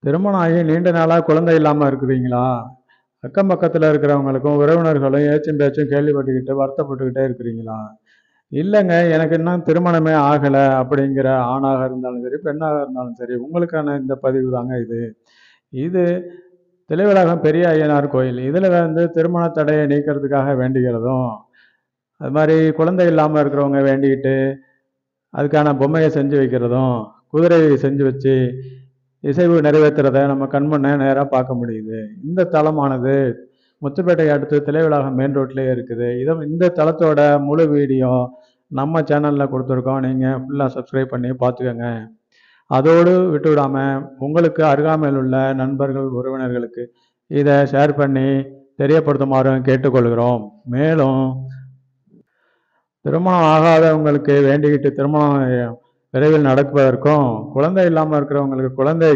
திருமணம் ஆகி நீண்ட நாளாக குழந்தை இல்லாமல் இருக்கிறீங்களா? அக்கம் பக்கத்தில் இருக்கிறவங்களுக்கும் உறவினர்களும் ஏச்சும் பேச்சும் கேள்விப்பட்டுக்கிட்டு வருத்தப்பட்டுக்கிட்டே இருக்கிறீங்களா? இல்லைங்க, எனக்கு இன்னும் திருமணமே ஆகலை அப்படிங்கிற ஆணாக இருந்தாலும் சரி, பெண்ணாக இருந்தாலும் சரி, உங்களுக்கான இந்த பதிவு தாங்க இது. இது திலைவிலகம் பெரிய ஐயனார் கோயில். இதில் திருமண தடையை நீக்கிறதுக்காக வேண்டிக்கிறதும், அது மாதிரி குழந்தை இல்லாமல் இருக்கிறவங்க வேண்டிக்கிட்டு அதுக்கான பொம்மையை செஞ்சு வைக்கிறதும், குதிரையை செஞ்சு வச்சு இசைவு நிறைவேற்றுறத நம்ம கண்முன்னே நேராக பார்க்க முடியுது. இந்த தலமானது முத்துப்பேட்டை அடுத்து திலைவிலகம் மெயின் ரோட்லேயே இருக்குது. இந்த தளத்தோட முழு வீடியோ நம்ம சேனலில் கொடுத்துருக்கோம். நீங்கள் ஃபுல்லாக சப்ஸ்கிரைப் பண்ணி பார்த்துக்கோங்க. அதோடு விட்டு விடாமல் உங்களுக்கு அருகாமையில் உள்ள நண்பர்கள் உறவினர்களுக்கு இதை ஷேர் பண்ணி தெரியப்படுத்துமாறும் கேட்டுக்கொள்கிறோம். மேலும் திருமணம் ஆகாதவங்களுக்கு வேண்டிக்கிட்டு திருமணம் விரைவில் நடப்பதற்கும், குழந்தை இல்லாமல் இருக்கிறவங்களுக்கு குழந்தை